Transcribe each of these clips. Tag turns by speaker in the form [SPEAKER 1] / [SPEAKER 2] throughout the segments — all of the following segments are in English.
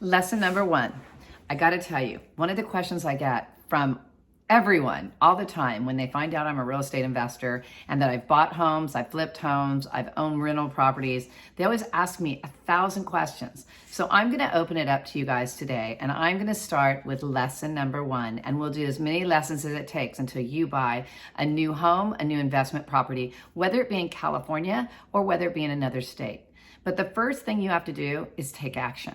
[SPEAKER 1] Lesson number one, I got to tell you, one of the questions I get from everyone all the time when they find out I'm a real estate investor and that I've bought homes, I've flipped homes, I've owned rental properties, they always ask me 1,000 questions. So I'm going to open it up to you guys today, and I'm going to start with lesson number one, and we'll do as many lessons as it takes until you buy a new home, a new investment property, whether it be in California or whether it be in another state. But the first thing you have to do is take action.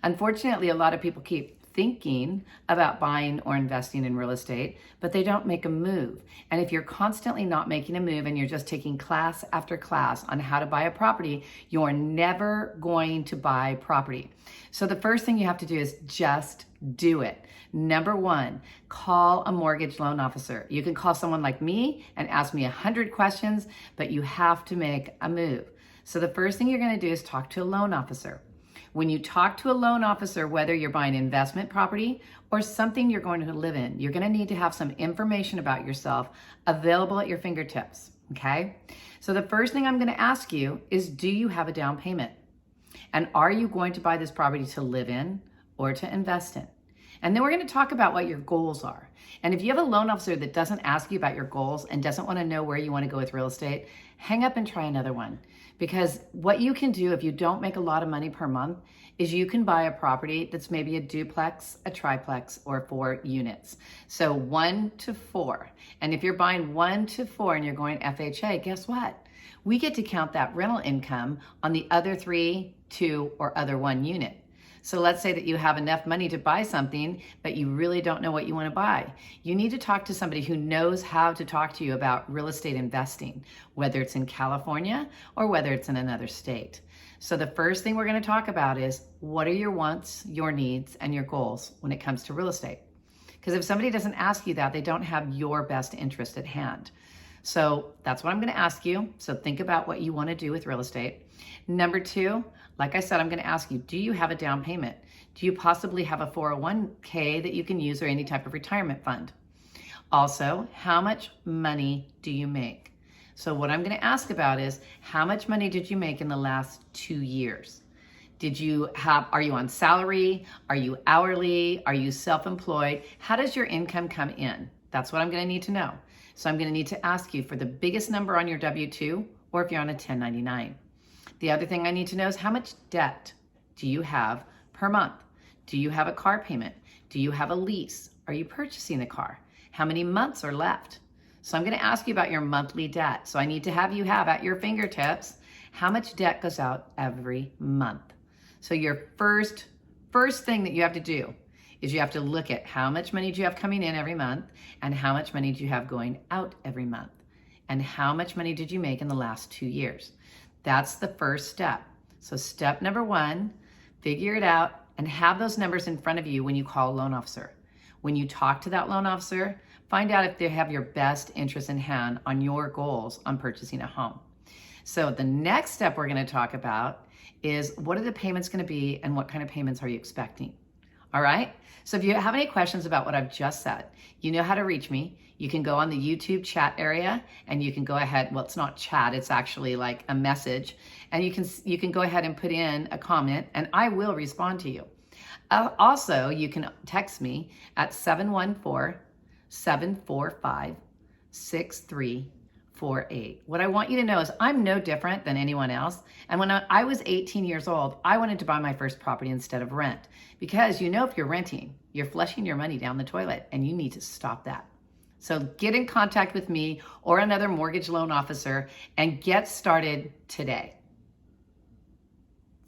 [SPEAKER 1] Unfortunately, a lot of people keep thinking about buying or investing in real estate, but they don't make a move. And if you're constantly not making a move and you're just taking class after class on how to buy a property, you're never going to buy property. So the first thing you have to do is just do it. Number one, call a mortgage loan officer. You can call someone like me and ask me 100 questions, but you have to make a move. So the first thing you're going to do is talk to a loan officer. When you talk to a loan officer, whether you're buying investment property or something you're going to live in, you're going to need to have some information about yourself available at your fingertips, okay? So the first thing I'm going to ask you is, do you have a down payment? And are you going to buy this property to live in or to invest in? And then we're going to talk about what your goals are. And if you have a loan officer that doesn't ask you about your goals and doesn't want to know where you want to go with real estate, hang up and try another one. Because what you can do if you don't make a lot of money per month is you can buy a property that's maybe a duplex, a triplex, or 4 units. So 1 to 4. And if you're buying 1 to 4 and you're going FHA, guess what? We get to count that rental income on the other 3, 2, or other 1 unit. So let's say that you have enough money to buy something, but you really don't know what you want to buy. You need to talk to somebody who knows how to talk to you about real estate investing, whether it's in California or whether it's in another state. So the first thing we're going to talk about is, what are your wants, your needs, and your goals when it comes to real estate? Because if somebody doesn't ask you that, they don't have your best interest at hand. So that's what I'm going to ask you. So think about what you want to do with real estate. Number two, like I said, I'm going to ask you, do you have a down payment? Do you possibly have a 401k that you can use or any type of retirement fund? Also, how much money do you make? So what I'm going to ask about is, how much money did you make in the last 2 years? Are you on salary? Are you hourly? Are you self-employed? How does your income come in? That's what I'm going to need to know. So I'm going to need to ask you for the biggest number on your W-2, or if you're on a 1099. The other thing I need to know is, how much debt do you have per month? Do you have a car payment? Do you have a lease? Are you purchasing a car? How many months are left? So I'm going to ask you about your monthly debt. So I need to have you have at your fingertips how much debt goes out every month. So your first thing that you have to do is you have to look at how much money do you have coming in every month, and how much money do you have going out every month, and how much money did you make in the last 2 years. That's the first step. So step number one, figure it out and have those numbers in front of you when you call a loan officer. When you talk to that loan officer, find out if they have your best interest in hand on your goals on purchasing a home. So the next step we're going to talk about is, what are the payments going to be and what kind of payments are you expecting? All right. So if you have any questions about what I've just said, you know how to reach me. You can go on the YouTube chat area and you can go ahead. Well, it's not chat. It's actually like a message. And you can go ahead and put in a comment and I will respond to you. Also, you can text me at 714-745-6348. What I want you to know is, I'm no different than anyone else. And when I was 18 years old, I wanted to buy my first property instead of rent. Because if you're renting, you're flushing your money down the toilet, and you need to stop that. So get in contact with me or another mortgage loan officer and get started today.